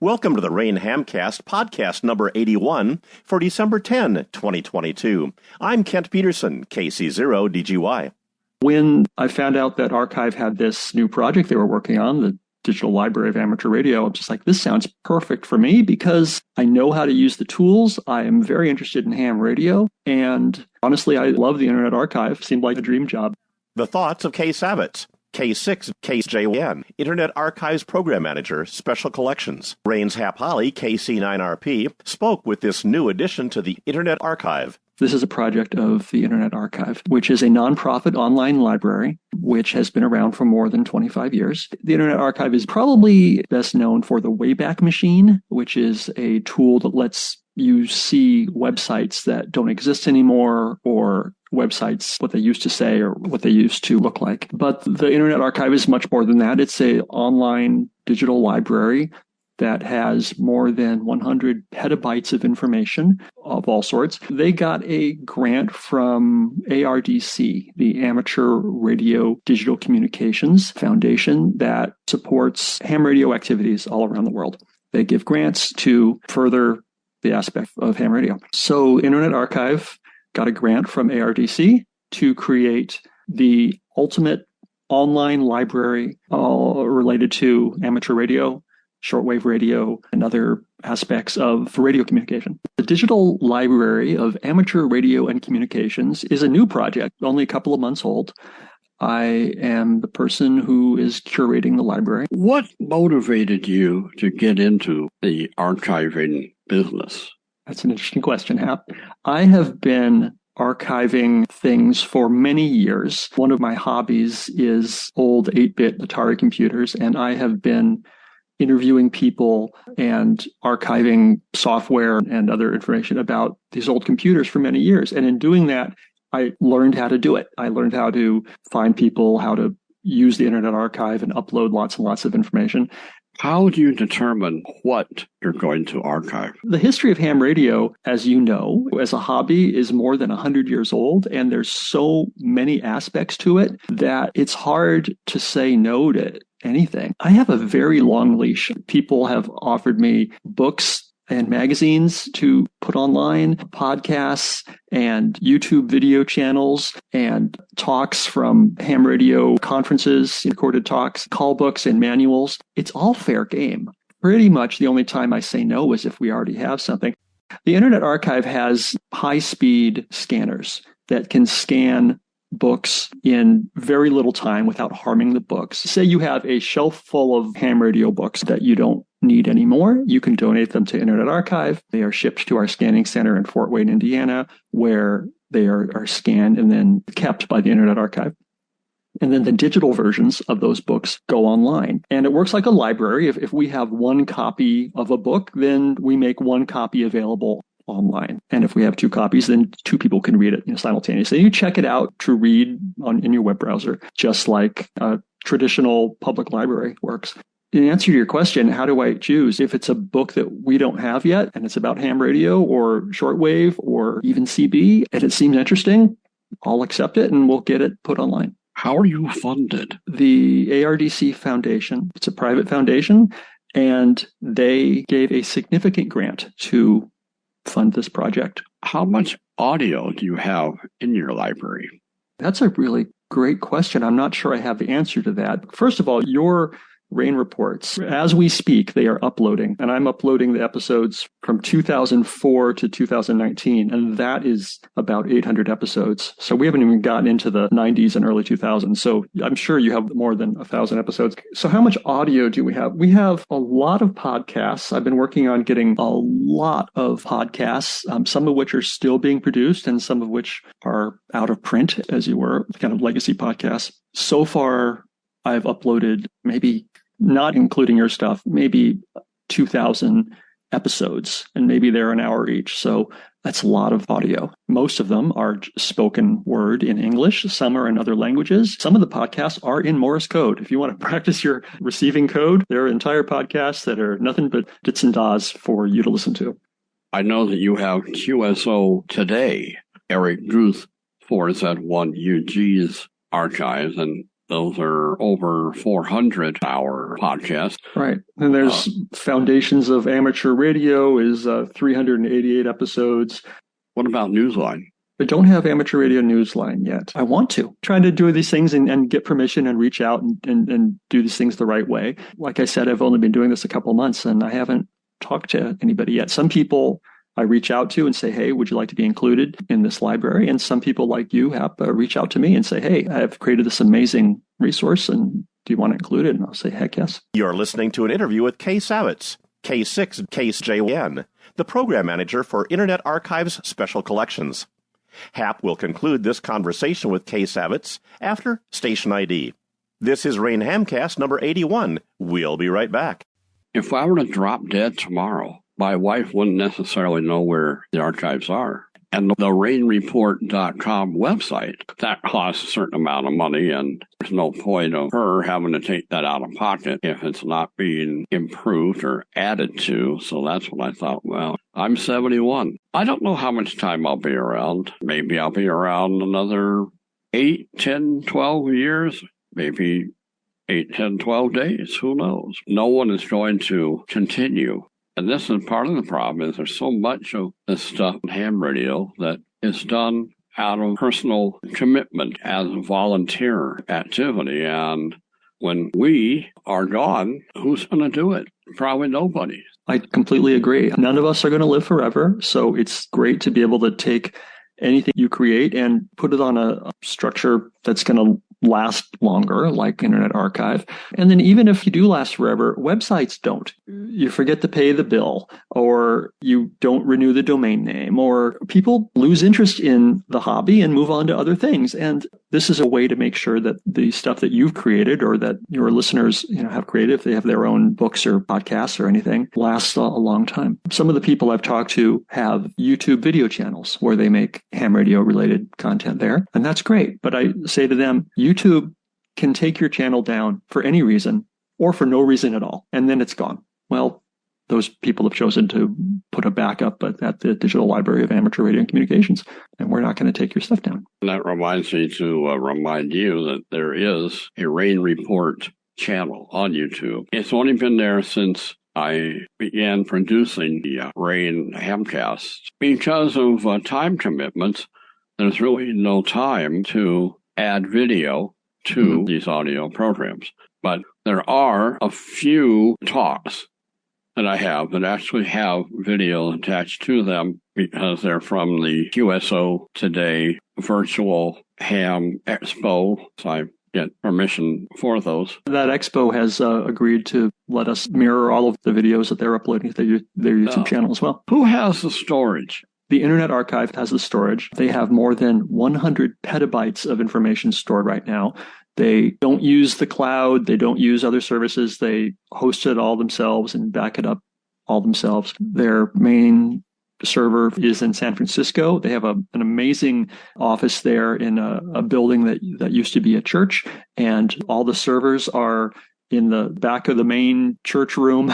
Welcome to the Rain Hamcast podcast number 81 for December 10, 2022. I'm Kent Peterson, KC0DGY. When I found out that Archive had this new project they were working on, the Digital Library of Amateur Radio, I'm just like, this sounds perfect for me because I know how to use the tools. I am very interested in ham radio. And honestly, I love the Internet Archive. Seemed like a dream job. The thoughts of Kay Savetz, K6 KJN, Internet Archives Program Manager, Special Collections. Rain's Hap Holly, KC9RP, spoke with this new addition to the Internet Archive. This is a project of the Internet Archive, which is a nonprofit online library, which has been around for more than 25 years. The Internet Archive is probably best known for the Wayback Machine, which is a tool that lets you see websites that don't exist anymore, or websites, what they used to say or what they used to look like. But the Internet Archive is much more than that. It's an online digital library that has more than 100 petabytes of information of all sorts. They got a grant from ARDC, the Amateur Radio Digital Communications Foundation, that supports ham radio activities all around the world. They give grants to further the aspect of ham radio. So Internet Archive got a grant from ARDC to create the ultimate online library related to amateur radio, shortwave radio, and other aspects of radio communication. The Digital Library of Amateur Radio and Communications is a new project, only a couple of months old. I am the person who is curating the library. What motivated you to get into the archiving business? That's an interesting question, Hap. I have been archiving things for many years. One of my hobbies is old 8-bit Atari computers, and I have been interviewing people and archiving software and other information about these old computers for many years. And in doing that, I learned how to do it. I learned how to find people, how to use the Internet Archive and upload lots and lots of information. How do you determine what you're going to archive? The history of ham radio, as you know, as a hobby is more than 100 years old, and there's so many aspects to it that it's hard to say no to anything. I have a very long leash. People have offered me books and magazines to put online, podcasts and YouTube video channels, and talks from ham radio conferences, recorded talks, call books and manuals. It's all fair game. Pretty much the only time I say no is if we already have something. The Internet Archive has high-speed scanners that can scan books in very little time without harming the books. Say you have a shelf full of ham radio books that you don't need anymore. You can donate them to Internet Archive. They are shipped to our scanning center in Fort Wayne, Indiana, where they are scanned and then kept by the Internet Archive. And then the digital versions of those books go online. And it works like a library. If we have one copy of a book, then we make one copy available online. And if we have two copies, then two people can read it simultaneously. You check it out to read in your web browser, just like a traditional public library works. In answer to your question, how do I choose? If it's a book that we don't have yet, and it's about ham radio or shortwave or even CB, and it seems interesting, I'll accept it and we'll get it put online. How are you funded? The ARDC Foundation, it's a private foundation, and they gave a significant grant to fund this project. How much audio do you have in your library? That's a really great question. I'm not sure I have the answer to that. First of all, your Rain reports, as we speak, they are uploading, and I'm uploading the episodes from 2004 to 2019, and that is about 800 episodes. So we haven't even gotten into the 90s and early 2000s. So I'm sure you have more than 1,000 episodes. So how much audio do we have? We have a lot of podcasts. I've been working on getting a lot of podcasts, some of which are still being produced and some of which are out of print, as you were, kind of legacy podcasts. So far, I've uploaded maybe, not including your stuff, maybe 2,000 episodes, and maybe they're an hour each. So that's a lot of audio. Most of them are spoken word in English. Some are in other languages. Some of the podcasts are in Morse code. If you want to practice your receiving code, there are entire podcasts that are nothing but dits and das for you to listen to. I know that you have QSO Today, Eric Druth, 4Z1UG's archives, and Those are over 400-hour podcasts. Right. And there's Foundations of Amateur Radio is 388 episodes. What about Newsline? I don't have Amateur Radio Newsline yet. I want to. Trying to do these things and get permission and reach out and do these things the right way. Like I said, I've only been doing this a couple of months and I haven't talked to anybody yet. Some people I reach out to and say, hey, would you like to be included in this library? And some people like you have reach out to me and say, hey, I've created this amazing resource and do you want to include it? And I'll say, heck yes. You're listening to an interview with Kay Savetz, K6 KJN, the program manager for Internet Archive's Special Collections. Hap will conclude this conversation with Kay Savetz after Station ID. This is Rain Hamcast number 81. We'll be right back. If I were to drop dead tomorrow, my wife wouldn't necessarily know where the archives are. And the rainreport.com website, that costs a certain amount of money, and there's no point of her having to take that out of pocket if it's not being improved or added to. So that's what I thought, well, I'm 71. I don't know how much time I'll be around. Maybe I'll be around another 8, 10, 12 years, maybe 8, 10, 12 days. Who knows? No one is going to continue. And this is part of the problem is there's so much of this stuff in ham radio that is done out of personal commitment as a volunteer activity. And when we are gone, who's going to do it? Probably nobody. I completely agree. None of us are going to live forever. So it's great to be able to take anything you create and put it on a structure that's going to last longer, like Internet Archive. And then even if you do last forever, websites don't. You forget to pay the bill, or you don't renew the domain name, or people lose interest in the hobby and move on to other things. And this is a way to make sure that the stuff that you've created or that your listeners, have created, if they have their own books or podcasts or anything, lasts a long time. Some of the people I've talked to have YouTube video channels where they make ham radio related content there. And that's great. But I say to them, YouTube can take your channel down for any reason or for no reason at all. And then it's gone. Well, those people have chosen to put a backup at the Digital Library of Amateur Radio and Communications, and we're not going to take your stuff down. And that reminds me to remind you that there is a Rain Report channel on YouTube. It's only been there since I began producing the Rain Hamcast. Because of time commitments, there's really no time to add video to these audio programs. But there are a few talks that I have that actually have video attached to them because they're from the QSO Today Virtual Ham Expo. So I get permission for those. That expo has agreed to let us mirror all of the videos that they're uploading to their YouTube channel as well. Who has the storage? The Internet Archive has the storage. They have more than 100 petabytes of information stored right now. They don't use the cloud. They don't use other services. They host it all themselves and back it up all themselves. Their main server is in San Francisco. They have an amazing office there in a building that used to be a church. And all the servers are in the back of the main church room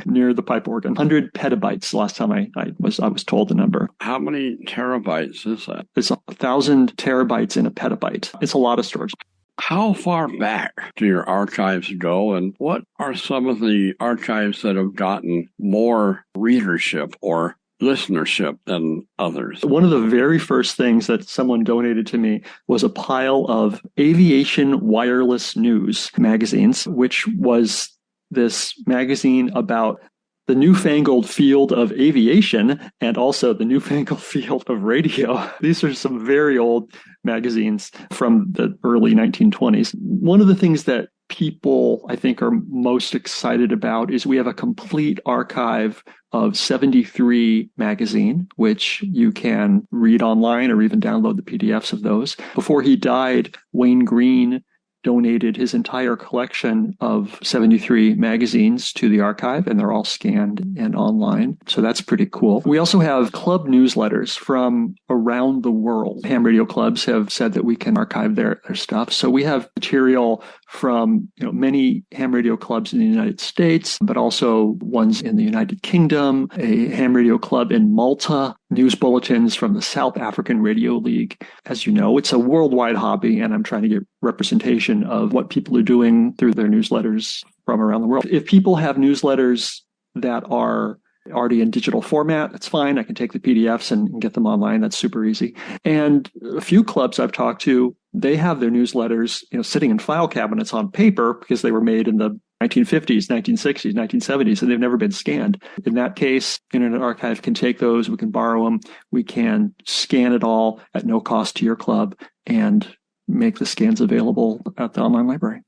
near the pipe organ. 100 petabytes last time I was told the number. How many terabytes is that? It's 1,000 terabytes in a petabyte. It's a lot of storage. How far back do your archives go, and what are some of the archives that have gotten more readership or listenership than others? One of the very first things that someone donated to me was a pile of Aviation Wireless News magazines, which was this magazine about the newfangled field of aviation and also the newfangled field of radio. These are some very old magazines from the early 1920s. One of the things that people, I think, are most excited about is we have a complete archive of 73 magazine, which you can read online or even download the PDFs of those. Before he died, Wayne Green donated his entire collection of 73 magazines to the archive, and they're all scanned and online. So that's pretty cool. We also have club newsletters from around the world. Ham radio clubs have said that we can archive their stuff. So we have material from many ham radio clubs in the United States, but also ones in the United Kingdom, a ham radio club in Malta, news bulletins from the South African Radio League. As you know, it's a worldwide hobby, and I'm trying to get representation of what people are doing through their newsletters from around the world. If people have newsletters that are already in digital format, that's fine. I can take the PDFs and get them online. That's super easy. And a few clubs I've talked to, they have their newsletters, sitting in file cabinets on paper because they were made in the 1950s, 1960s, 1970s, and they've never been scanned. In that case, Internet Archive can take those, we can borrow them, we can scan it all at no cost to your club and make the scans available at the online library.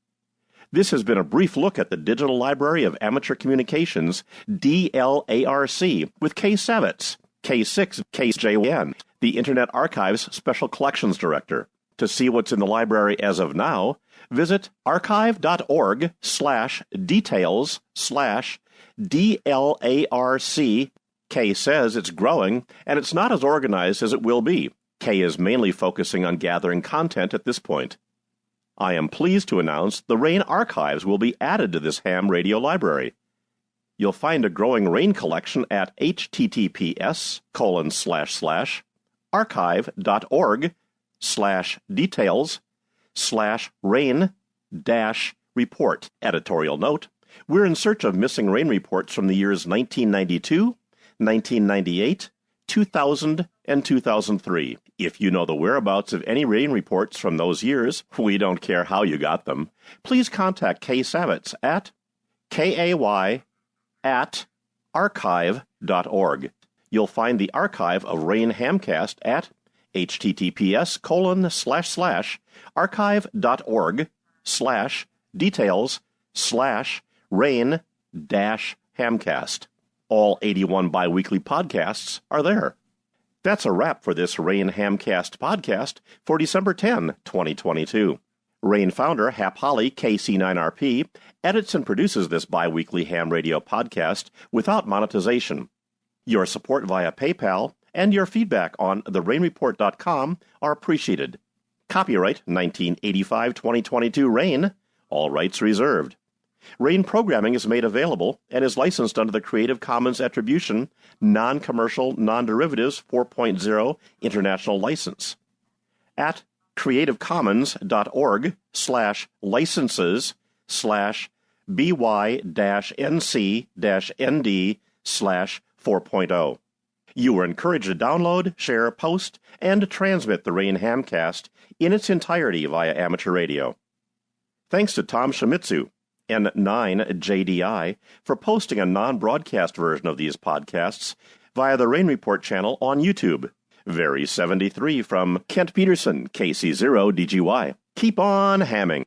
This has been a brief look at the Digital Library of Amateur Communications, DLARC, with Kay Savetz, K6 KJN, the Internet Archive's Special Collections Director. To see what's in the library as of now, visit archive.org/details/DLARC. Kay says it's growing, and it's not as organized as it will be. Kay is mainly focusing on gathering content at this point. I am pleased to announce the RAIN archives will be added to this ham radio library. You'll find a growing RAIN collection at https://archive.org/details/RAIN-report. Editorial note: we're in search of missing RAIN reports from the years 1992, 1998, 2000, and 2003. If you know the whereabouts of any RAIN reports from those years, we don't care how you got them, please contact Kay Savetz at kay@archive.org. You'll find the archive of RAIN Hamcast at https://archive.org/details/RAIN-Hamcast. All 81 biweekly podcasts are there. That's a wrap for this RAIN Hamcast podcast for December 10, 2022. RAIN founder Hap Holly, KC9RP, edits and produces this biweekly ham radio podcast without monetization. Your support via PayPal and your feedback on therainreport.com are appreciated. Copyright 1985-2022 RAIN, all rights reserved. RAIN programming is made available and is licensed under the Creative Commons Attribution, Non-Commercial, Non-Derivatives 4.0 International License. At creativcommons.org/licenses/by-nc-nd/4.0. You are encouraged to download, share, post, and transmit the RAIN Hamcast in its entirety via amateur radio. Thanks to Tom Shimizu, N9JDI, for posting a non-broadcast version of these podcasts via the RAIN Report channel on YouTube. Very 73 from Kent Peterson, KC0DGY. Keep on hamming.